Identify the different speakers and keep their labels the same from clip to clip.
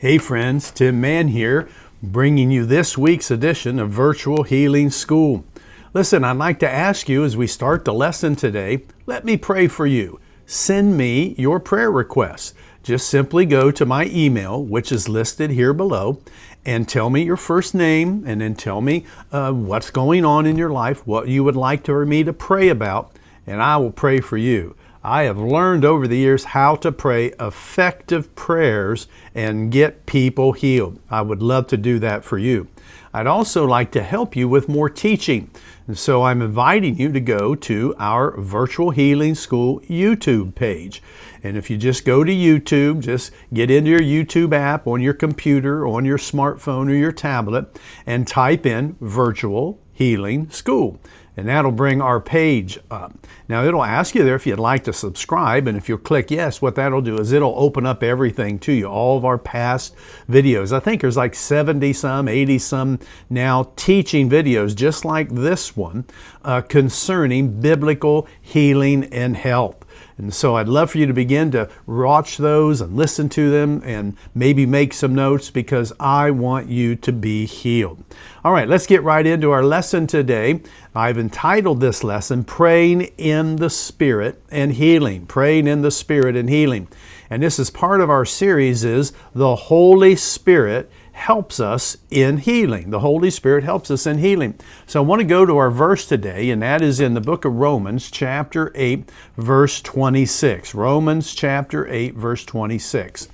Speaker 1: Hey friends, Tim Mann here, bringing you this week's edition of Virtual Healing School. Listen, I'd like to ask you as we start the lesson today, let me pray for you. Send me your prayer requests. Just simply go to my email, which is listed here below, and tell me your first name, and then tell me what's going on in your life, what you would like for me to pray about, and I will pray for you. I have learned over the years how to pray effective prayers and get people healed. I would love to do that for you. I'd also like to help you with more teaching. And so I'm inviting you to go to our Virtual Healing School YouTube page. And if you just go to YouTube, just get into your YouTube app on your computer, on your smartphone or your tablet, and type in Virtual Healing School. And that'll bring our page up. Now it'll ask you there if you'd like to subscribe, and if you'll click yes, what that'll do is it'll open up everything to you, all of our past videos. I think there's like 70 some, 80 some now teaching videos just like this one concerning biblical healing and health. And so I'd love for you to begin to watch those and listen to them and maybe make some notes because I want you to be healed. All right, let's get right into our lesson today. I've entitled this lesson, Praying in the Spirit and Healing. Praying in the Spirit and Healing. And this is part of our series is The Holy Spirit helps us in healing. The Holy Spirit helps us in healing. So I want to go to our verse today, and that is in the book of Romans, chapter 8, verse 26. Romans, chapter 8, verse 26.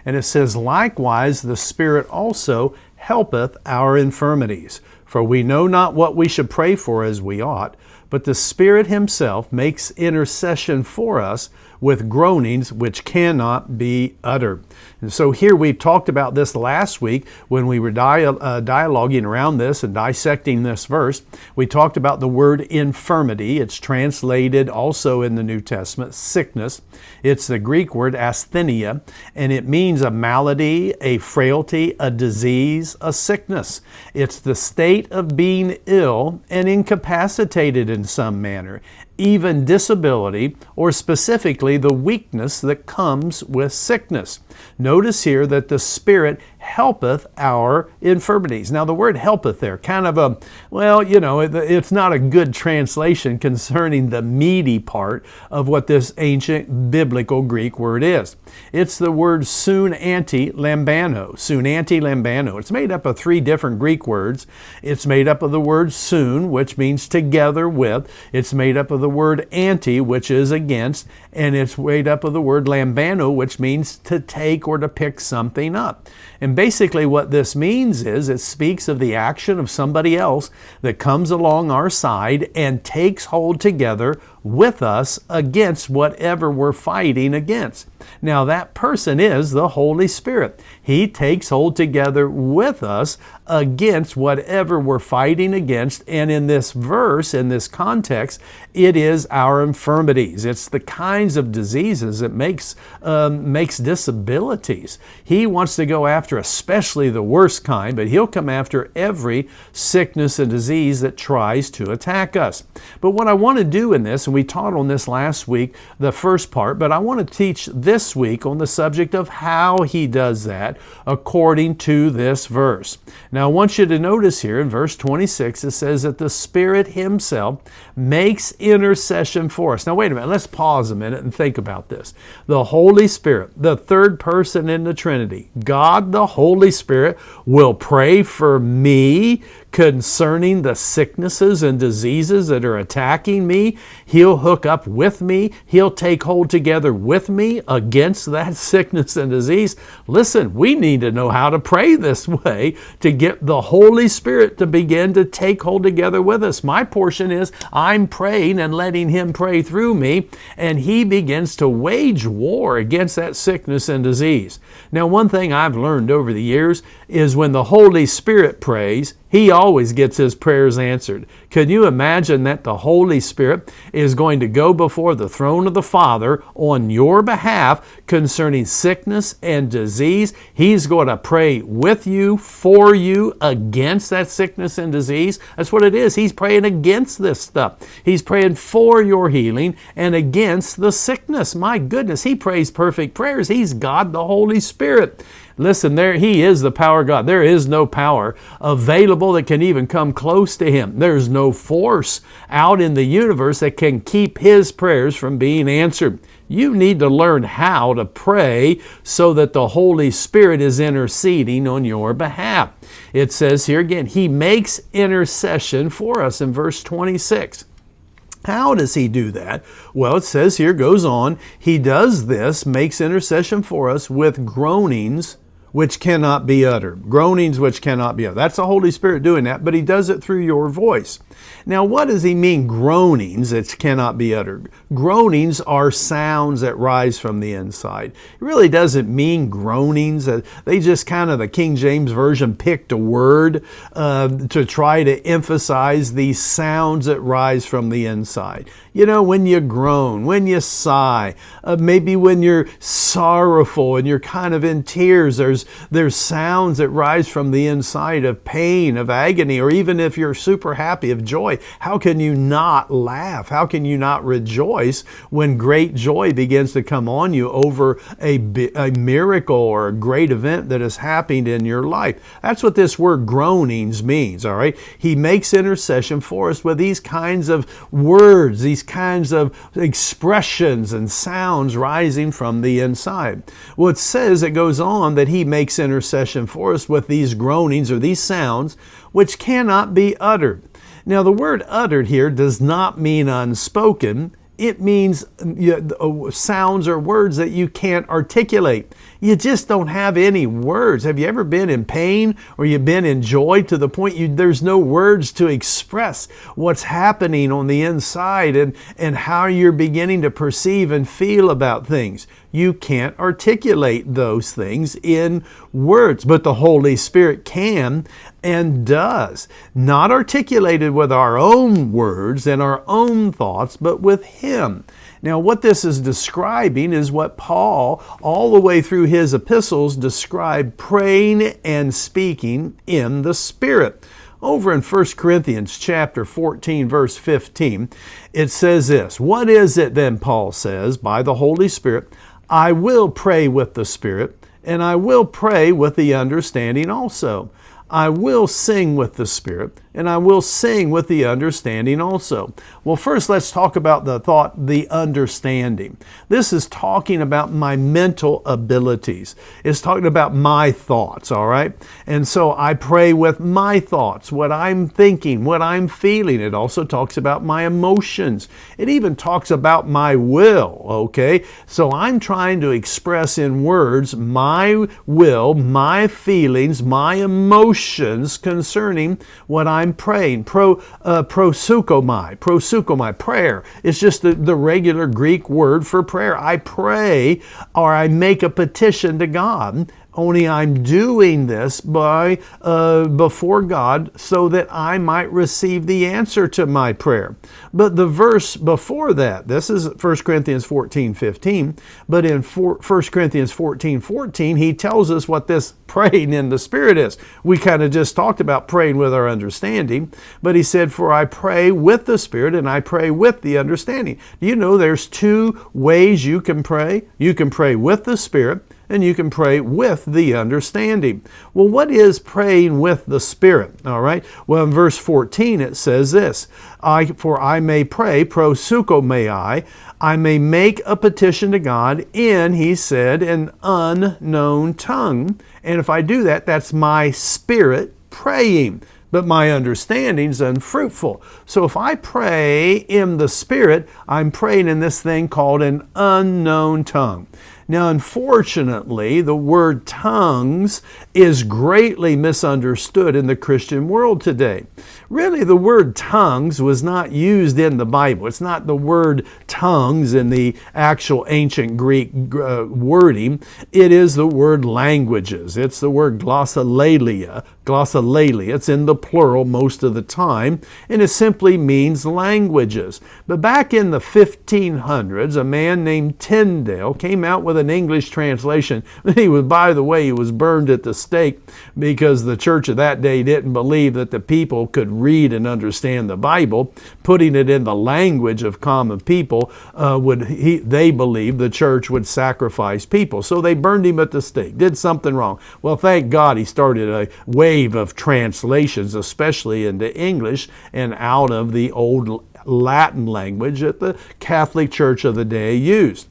Speaker 1: And it says, Likewise, the Spirit also helpeth our infirmities. For we know not what we should pray for as we ought, but the Spirit Himself makes intercession for us with groanings which cannot be uttered. And so here we've talked about this last week when we were dialoguing around this and dissecting this verse. We talked about the word infirmity. It's translated also in the New Testament, sickness. It's the Greek word asthenia, and it means a malady, a frailty, a disease, a sickness. It's the state of being ill and incapacitated in some manner, even disability, or specifically the weakness that comes with sickness. Notice here that the Spirit helpeth our infirmities. Now the word helpeth there, kind of a, well, you know, it's not a good translation concerning the meaty part of what this ancient biblical Greek word is. It's the word sunanti lambano. Sunanti lambano. It's made up of three different Greek words. It's made up of the word sun, which means together with. It's made up of the word anti, which is against, and it's made up of the word lambano, which means to take or to pick something up. And basically what this means is it speaks of the action of somebody else that comes along our side and takes hold together with us against whatever we're fighting against. Now that person is the Holy Spirit. He takes hold together with us against whatever we're fighting against. And in this verse, in this context, it is our infirmities. It's the kinds of diseases that makes disabilities. He wants to go after especially the worst kind, but He'll come after every sickness and disease that tries to attack us. But what I want to do in this, and we taught on this last week, the first part, but I want to teach this week on the subject of how He does that according to this verse. Now I want you to notice here in verse 26, it says that the Spirit Himself makes intercession for us. Now wait a minute, let's pause a minute and think about this. The Holy Spirit, the third person in the Trinity, God the Holy Spirit will pray for me concerning the sicknesses and diseases that are attacking me. He'll hook up with me. He'll take hold together with me against that sickness and disease. Listen, we need to know how to pray this way to get the Holy Spirit to begin to take hold together with us. My portion is I'm praying and letting Him pray through me, and He begins to wage war against that sickness and disease. Now, one thing I've learned over the years is when the Holy Spirit prays, He always gets his prayers answered. Can you imagine that the Holy Spirit is going to go before the throne of the Father on your behalf concerning sickness and disease? He's going to pray with you, for you, against that sickness and disease. That's what it is. He's praying against this stuff. He's praying for your healing and against the sickness. My goodness, he prays perfect prayers. He's God the Holy Spirit. Listen, He is the power of God. There is no power available that can even come close to Him. There's no force out in the universe that can keep His prayers from being answered. You need to learn how to pray so that the Holy Spirit is interceding on your behalf. It says here again, He makes intercession for us in verse 26. How does He do that? Well, it says here, goes on, He does this, makes intercession for us with groanings which cannot be uttered. Groanings which cannot be uttered. That's the Holy Spirit doing that, but He does it through your voice. Now, what does He mean, groanings that cannot be uttered? Groanings are sounds that rise from the inside. It really doesn't mean groanings. They just kind of, the King James Version picked a word to try to emphasize these sounds that rise from the inside. You know, when you groan, when you sigh, maybe when you're sorrowful and you're kind of in tears, there's sounds that rise from the inside of pain, of agony, or even if you're super happy, of joy. How can you not laugh? How can you not rejoice when great joy begins to come on you over a miracle or a great event that has happened in your life? That's what this word groanings means, all right? He makes intercession for us with these kinds of words, these kinds of expressions and sounds rising from the inside. Well, it says, it goes on, that He makes intercession for us with these groanings or these sounds which cannot be uttered. Now, the word uttered here does not mean unspoken. It means sounds or words that you can't articulate. You just don't have any words. Have you ever been in pain or you've been in joy to the point there's no words to express what's happening on the inside and how you're beginning to perceive and feel about things? You can't articulate those things in words, but the Holy Spirit can and does. Not articulated with our own words and our own thoughts, but with Him. Now, what this is describing is what Paul, all the way through his epistles, described praying and speaking in the Spirit. Over in 1 Corinthians chapter 14, verse 15, it says this, "What is it then," Paul says, "by the Holy Spirit, I will pray with the Spirit, and I will pray with the understanding also. I will sing with the Spirit, and I will sing with the understanding also." Well, first let's talk about the understanding. This is talking about my mental abilities. It's talking about my thoughts, all right? And so I pray with my thoughts, what I'm thinking, what I'm feeling. It also talks about my emotions. It even talks about my will, okay? So I'm trying to express in words my will, my feelings, my emotions concerning what I'm praying. Prosukomai, prayer. It's just the regular Greek word for prayer. I pray or I make a petition to God. Only I'm doing this before God so that I might receive the answer to my prayer. But the verse before that, this is 1 Corinthians 14:15, but in 1 Corinthians 14:14, he tells us what this praying in the Spirit is. We kind of just talked about praying with our understanding, but he said, "For I pray with the Spirit and I pray with the understanding." Do you know there's two ways you can pray? You can pray with the Spirit, and you can pray with the understanding. Well, what is praying with the Spirit? All right. Well, in verse 14, it says this, "For I may pray, prosukomai, I may make a petition to God in," he said, "an unknown tongue. And if I do that, that's my spirit praying. But my understanding's unfruitful." So if I pray in the Spirit, I'm praying in this thing called an unknown tongue. Now, unfortunately, the word tongues is greatly misunderstood in the Christian world today. Really, the word tongues was not used in the Bible. It's not the word tongues in the actual ancient Greek wording. It is the word languages. It's the word glossolalia. Glossolalia. It's in the plural most of the time, and it simply means languages. But back in the 1500s, a man named Tyndale came out with an English translation. He was, by the way, he was burned at the stake because the church of that day didn't believe that the people could read and understand the Bible. Putting it in the language of common people, they believed the church would sacrifice people. So they burned him at the stake, did something wrong. Well, thank God he started a wave of translations, especially into English and out of the old Latin language that the Catholic Church of the day used.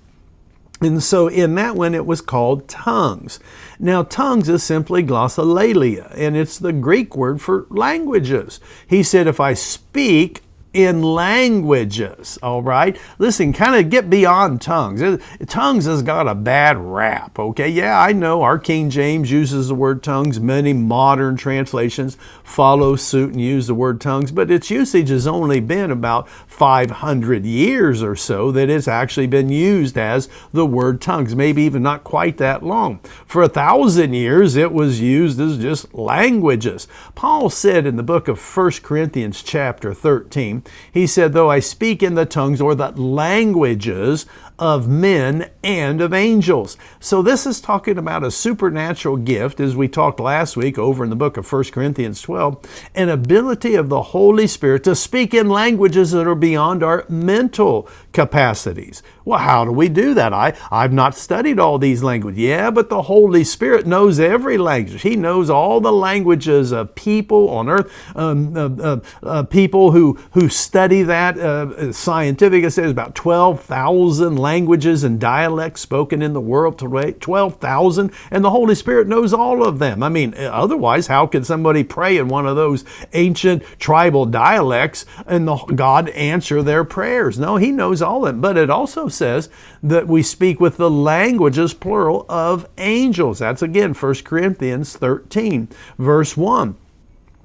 Speaker 1: And so in that one, it was called tongues. Now, tongues is simply glossolalia, and it's the Greek word for languages. He said, if I speak in languages, all right? Listen, kind of get beyond tongues. Tongues has got a bad rap, okay? Yeah, I know our King James uses the word tongues. Many modern translations follow suit and use the word tongues, but its usage has only been about 500 years or so that it's actually been used as the word tongues, maybe even not quite that long. For 1,000 years, it was used as just languages. Paul said in the book of 1 Corinthians chapter 13, he said, though I speak in the tongues or the languages of men and of angels. So this is talking about a supernatural gift, as we talked last week over in the book of 1 Corinthians 12, an ability of the Holy Spirit to speak in languages that are beyond our mental capacities. Well, how do we do that? I've not studied all these languages. Yeah, but the Holy Spirit knows every language. He knows all the languages of people on earth, people who study that. Scientific, it says about 12,000 languages and dialects spoken in the world today. 12,000, and the Holy Spirit knows all of them. I mean, otherwise, how could somebody pray in one of those ancient tribal dialects and God answer their prayers? No, He knows all of them. But it also says that we speak with the languages, plural, of angels. That's again 1 Corinthians 13, verse 1.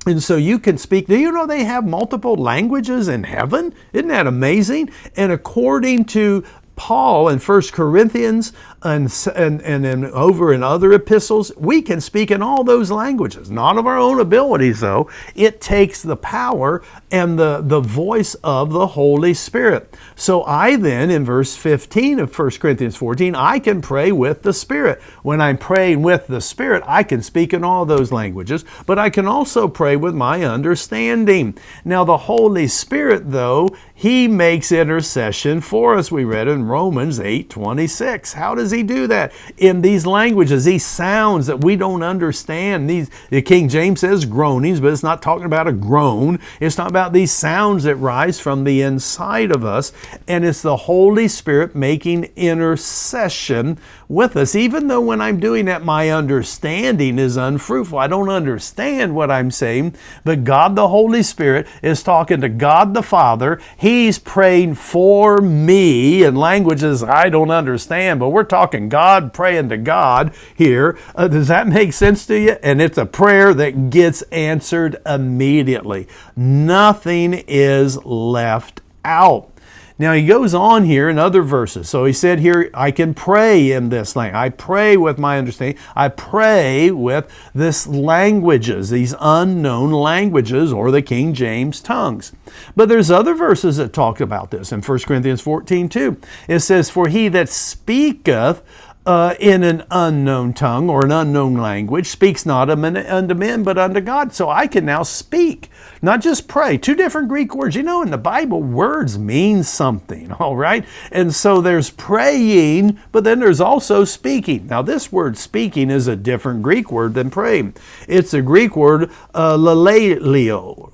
Speaker 1: And so you can speak. Do you know they have multiple languages in heaven? Isn't that amazing? And according to Paul in 1 Corinthians and then over in other epistles, we can speak in all those languages. Not of our own abilities, though. It takes the power and the voice of the Holy Spirit. So I then, in verse 15 of 1 Corinthians 14, I can pray with the Spirit. When I'm praying with the Spirit, I can speak in all those languages, but I can also pray with my understanding. Now, the Holy Spirit, though, He makes intercession for us. We read in Romans 8:26. How does He do that? In these languages, these sounds that we don't understand. The King James says groanings, but it's not talking about a groan. It's not about these sounds that rise from the inside of us. And it's the Holy Spirit making intercession with us. Even though when I'm doing that, my understanding is unfruitful. I don't understand what I'm saying, but God the Holy Spirit is talking to God the Father. He's praying for me in languages I don't understand, but we're talking God praying to God here. Does that make sense to you? And it's a prayer that gets answered immediately. Nothing is left out. Now he goes on here in other verses. So he said here, I can pray in this language. I pray with my understanding. I pray with this languages, these unknown languages, or the King James tongues. But there's other verses that talk about this. In 1 Corinthians 14:2, it says, for he that speaketh in an unknown tongue or an unknown language speaks not unto men, but unto God. So I can now speak, not just pray. Two different Greek words. You know, in the Bible, words mean something, all right? And so there's praying, but then there's also speaking. Now, this word speaking is a different Greek word than praying. It's a Greek word, lalelio,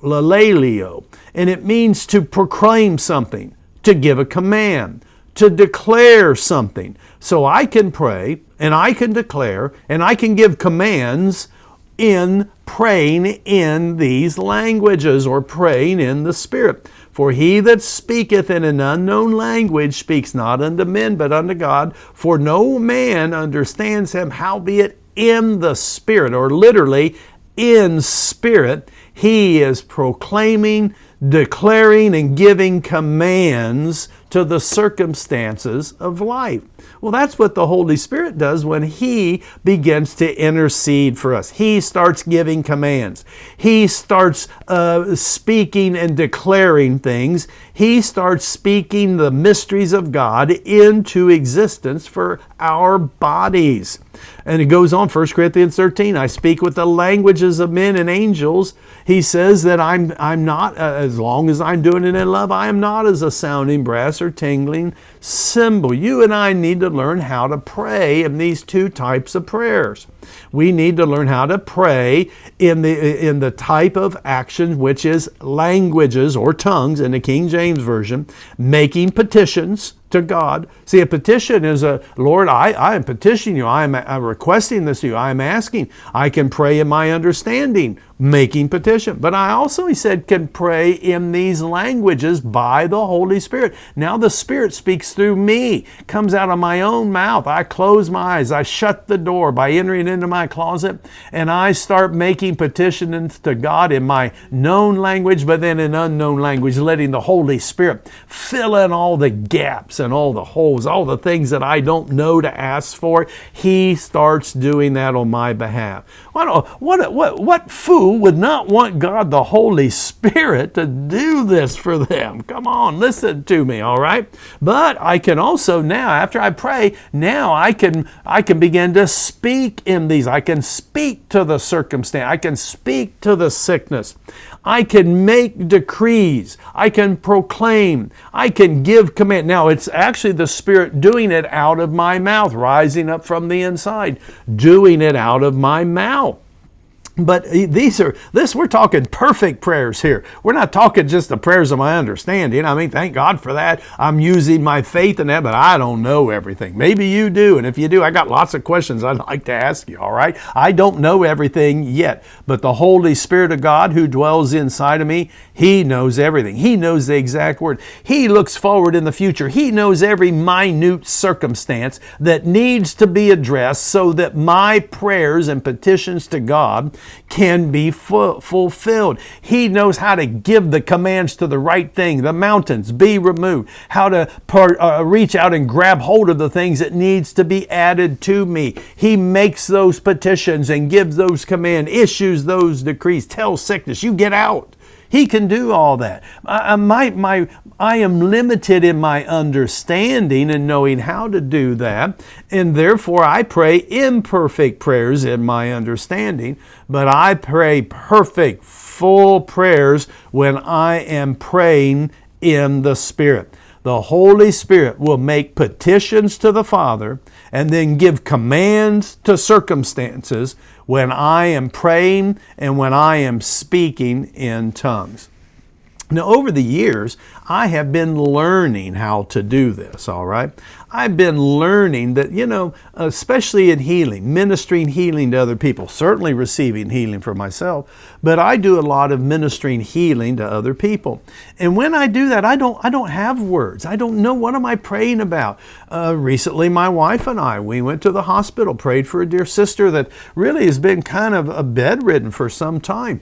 Speaker 1: and it means to proclaim something, to give a command, to declare something. So I can pray, and I can declare, and I can give commands in praying in these languages, or praying in the Spirit. For he that speaketh in an unknown language speaks not unto men, but unto God. For no man understands him, howbeit in the Spirit, or literally in spirit, he is proclaiming, declaring, and giving commands to the circumstances of life. Well, that's what the Holy Spirit does when He begins to intercede for us. He starts giving commands. He starts speaking and declaring things. He starts speaking the mysteries of God into existence for our bodies. And it goes on, 1 Corinthians 13, I speak with the languages of men and angels. He says that I'm not, as long as I'm doing it in love, I am not as a sounding brass or tingling cymbal. You and I need to learn how to pray in these two types of prayers. We need to learn how to pray in the type of action which is languages or tongues in the King James Version, making petitions to God. See, a petition is Lord, I am petitioning you. I'm requesting this of you. I'm asking. I can pray in my understanding, making petition. But I also, he said, can pray in these languages by the Holy Spirit. Now the Spirit speaks through me, comes out of my own mouth. I close my eyes. I shut the door by entering into my closet, and I start making petitions to God in my known language, but then in unknown language, letting the Holy Spirit fill in all the gaps and all the holes, all the things that I don't know to ask for. He starts doing that on my behalf. What fool would not want God the Holy Spirit to do this for them? Come on, listen to me, all right? But I can also now, after I pray, now I can begin to speak in these. I can speak to the circumstance. I can speak to the sickness. I can make decrees. I can proclaim. I can give command. Now, it's actually the Spirit doing it out of my mouth, rising up from the inside, doing it out of my mouth. But we're talking perfect prayers here. We're not talking just the prayers of my understanding. I mean, thank God for that. I'm using my faith in that, but I don't know everything. Maybe you do. And if you do, I got lots of questions I'd like to ask you, all right? I don't know everything yet, but the Holy Spirit of God who dwells inside of me, He knows everything. He knows the exact word. He looks forward in the future. He knows every minute circumstance that needs to be addressed so that my prayers and petitions to God can be fulfilled. He knows how to give the commands to the right thing. The mountains be removed. How to reach out and grab hold of the things that needs to be added to me. He makes those petitions and gives those commands, issues those decrees, tells sickness, you get out. He can do all that. I am limited in my understanding and knowing how to do that, and therefore I pray imperfect prayers in my understanding, but I pray perfect, full prayers when I am praying in the Spirit. The Holy Spirit will make petitions to the Father and then give commands to circumstances when I am praying and when I am speaking in tongues. Now, over the years, I have been learning how to do this, all right? I've been learning that, especially in healing, ministering healing to other people, certainly receiving healing for myself, but I do a lot of ministering healing to other people. And when I do that, I don't have words. I don't know, what am I praying about? Recently, my wife and I, we went to the hospital, prayed for a dear sister that really has been kind of bedridden for some time.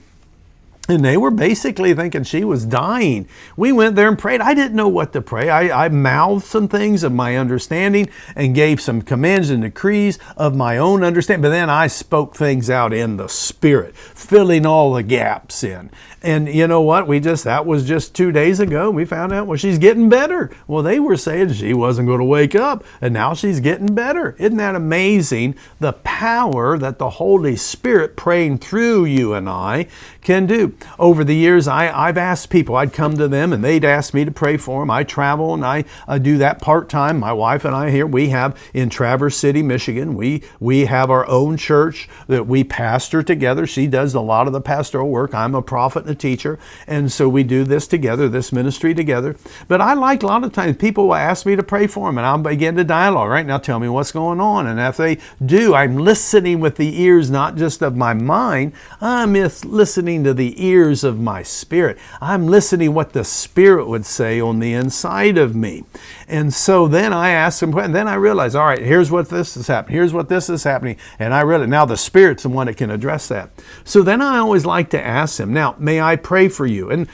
Speaker 1: And they were basically thinking she was dying. We went there and prayed. I didn't know what to pray. I mouthed some things of my understanding and gave some commands and decrees of my own understanding. But then I spoke things out in the Spirit, filling all the gaps in. And you know what? That was just 2 days ago. We found out, she's getting better. Well, they were saying she wasn't going to wake up, and now she's getting better. Isn't that amazing? The power that the Holy Spirit praying through you and I can do. Over the years, I've asked people, I'd come to them and they'd ask me to pray for them. I travel and I do that part-time. My wife and I here, we have in Traverse City, Michigan, we have our own church that we pastor together. She does a lot of the pastoral work. I'm a prophet and the teacher. And so we do this together, this ministry together. But I like a lot of times people will ask me to pray for them, and I'll begin to dialogue. Right now, tell me what's going on. And if they do, I'm listening with the ears, not just of my mind. I'm listening to the ears of my spirit. I'm listening what the Spirit would say on the inside of me. And so then I ask them, and then I realize, all right, here's what this is happening. Here's what this is happening. And I realize now the Spirit's the one that can address that. So then I always like to ask them, now, may I pray for you? And,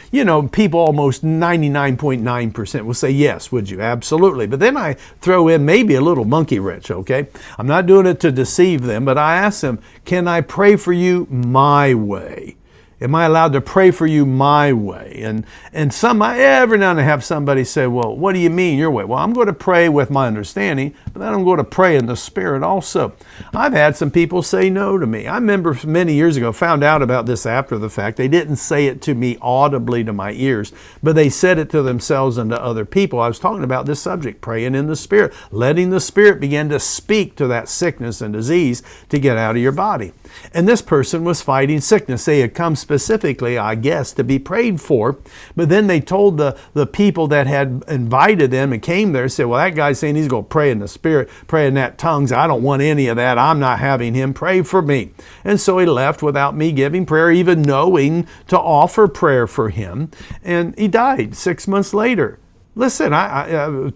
Speaker 1: people almost 99.9% will say, yes, would you? Absolutely. But then I throw in maybe a little monkey wrench, okay? I'm not doing it to deceive them, but I ask them, can I pray for you my way? Am I allowed to pray for you my way? And every now and then I have somebody say, well, what do you mean your way? Well, I'm going to pray with my understanding, but then I'm going to pray in the Spirit also. I've had some people say no to me. I remember many years ago, found out about this after the fact. They didn't say it to me audibly to my ears, but they said it to themselves and to other people. I was talking about this subject, praying in the Spirit, letting the Spirit begin to speak to that sickness and disease to get out of your body. And this person was fighting sickness. They had come specifically, I guess, to be prayed for. But then they told the people that had invited them and came there, said, well, that guy's saying he's going to pray in the Spirit, pray in that tongues. I don't want any of that. I'm not having him pray for me. And so he left without me giving prayer, even knowing to offer prayer for him. And he died 6 months later. Listen,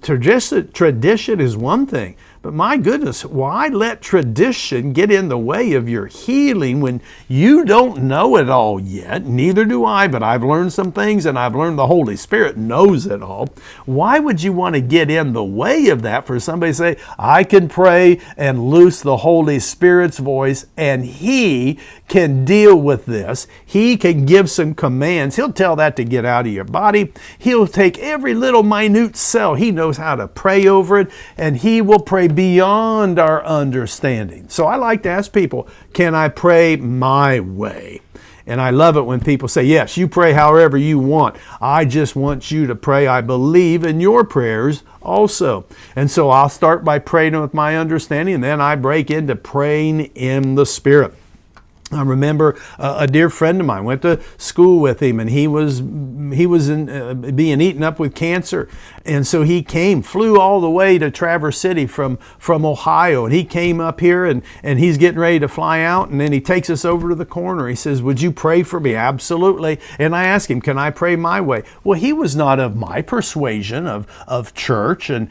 Speaker 1: tradition is one thing, but my goodness, why let tradition get in the way of your healing when you don't know it all yet? Neither do I, but I've learned some things, and I've learned the Holy Spirit knows it all. Why would you want to get in the way of that for somebody to say, I can pray and loose the Holy Spirit's voice, and He can deal with this. He can give some commands. He'll tell that to get out of your body. He'll take every little minute cell. He knows how to pray over it, and He will pray beyond our understanding. So I like to ask people, can I pray my way? And I love it when people say, yes, you pray however you want. I just want you to pray. I believe in your prayers also. And so I'll start by praying with my understanding, and then I break into praying in the Spirit. I remember a dear friend of mine, went to school with him, and he was being eaten up with cancer. And so he flew all the way to Traverse City from Ohio, and he came up here, and he's getting ready to fly out, and then he takes us over to the corner. He says, would you pray for me? Absolutely. And I asked him, can I pray my way? Well, he was not of my persuasion of church and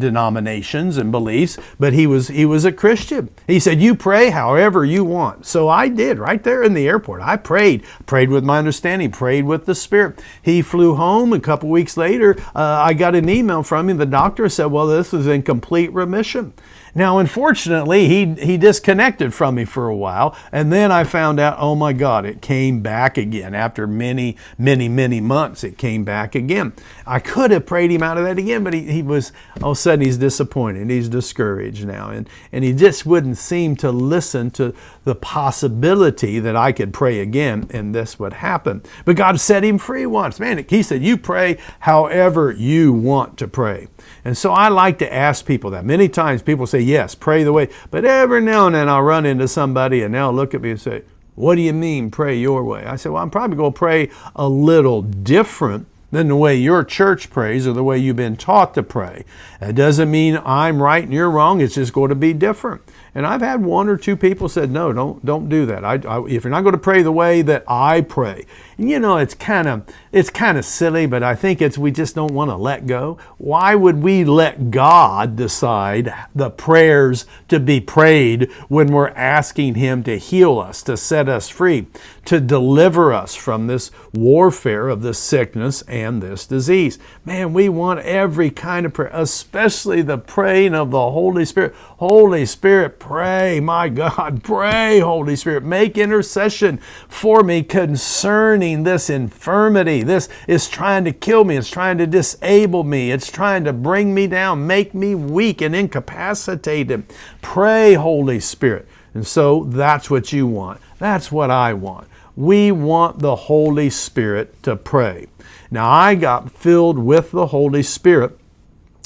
Speaker 1: denominations and beliefs, but he was a Christian. He said, you pray however you want. So I did right there in the airport. I prayed with my understanding, prayed with the Spirit. He flew home. A couple weeks later, I got an email from him. The doctor said, well, this is in complete remission. Now, unfortunately, he disconnected from me for a while, and then I found out, oh my God, it came back again. After many, many, many months, it came back again. I could have prayed him out of that again, but he was, all of a sudden, he's disappointed. He's discouraged now, and he just wouldn't seem to listen to the possibility that I could pray again, and this would happen. But God set him free once. Man, He said, you pray however you want to pray. And so I like to ask people that. Many times people say, yes, pray the way. But every now and then I'll run into somebody and they'll look at me and say, what do you mean pray your way? I said, well, I'm probably going to pray a little different than the way your church prays or the way you've been taught to pray. It doesn't mean I'm right and you're wrong. It's just going to be different. And I've had one or two people said, no, don't do that. If you're not going to pray the way that I pray, it's kind of silly, but I think we just don't want to let go. Why would we let God decide the prayers to be prayed when we're asking Him to heal us, to set us free, to deliver us from this warfare of this sickness and this disease? Man, we want every kind of prayer, especially the praying of the Holy Spirit. Holy Spirit, pray, my God, pray, Holy Spirit. Make intercession for me concerning this infirmity. This is trying to kill me. It's trying to disable me. It's trying to bring me down, make me weak and incapacitated. Pray, Holy Spirit. And so that's what you want. That's what I want. We want the Holy Spirit to pray. Now, I got filled with the Holy Spirit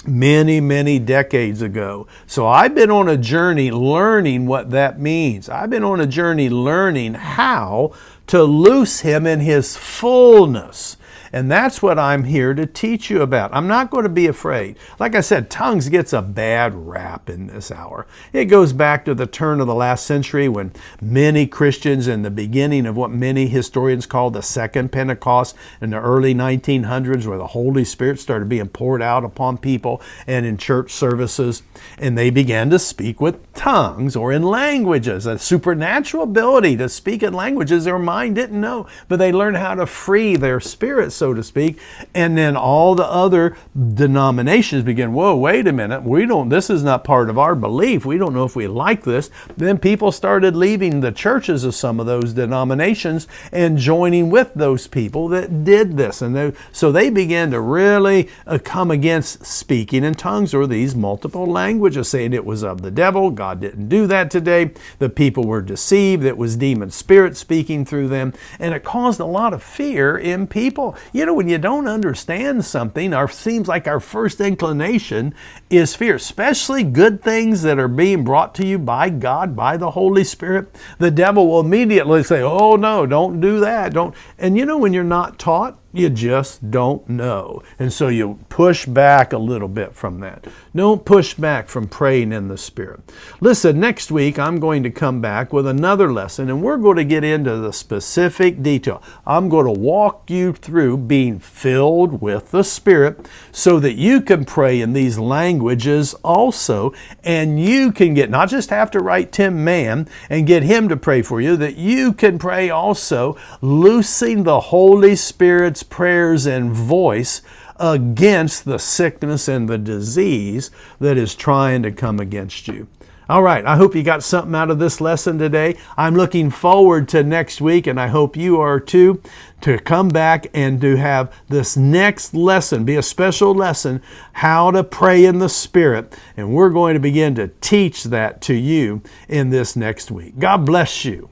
Speaker 1: many, many decades ago. So I've been on a journey learning what that means. I've been on a journey learning how to loose Him in His fullness. And that's what I'm here to teach you about. I'm not going to be afraid. Like I said, tongues gets a bad rap in this hour. It goes back to the turn of the last century when many Christians in the beginning of what many historians call the Second Pentecost in the early 1900s, where the Holy Spirit started being poured out upon people and in church services, and they began to speak with tongues or in languages, a supernatural ability to speak in languages their mind didn't know, but they learned how to free their spirits, so to speak. And then all the other denominations began, whoa, wait a minute, this is not part of our belief. We don't know if we like this. Then people started leaving the churches of some of those denominations and joining with those people that did this. And so they began to really come against speaking in tongues or these multiple languages, saying it was of the devil. God didn't do that today. The people were deceived. It was demon spirits speaking through them. And it caused a lot of fear in people. You know, when you don't understand something, seems like our first inclination is fear, especially good things that are being brought to you by God, by the Holy Spirit. The devil will immediately say, oh no, don't do that. Don't. And you know, when you're not taught, you just don't know. And so you push back a little bit from that. Don't push back from praying in the Spirit. Listen, next week I'm going to come back with another lesson, and we're going to get into the specific detail. I'm going to walk you through being filled with the Spirit so that you can pray in these languages also, and you can not just have to write Tim Mann and get him to pray for you, that you can pray also loosing the Holy Spirit's prayers and voice against the sickness and the disease that is trying to come against you. All right, I hope you got something out of this lesson today. I'm looking forward to next week, and I hope you are too, to come back and to have this next lesson be a special lesson, how to pray in the Spirit. And we're going to begin to teach that to you in this next week. God bless you.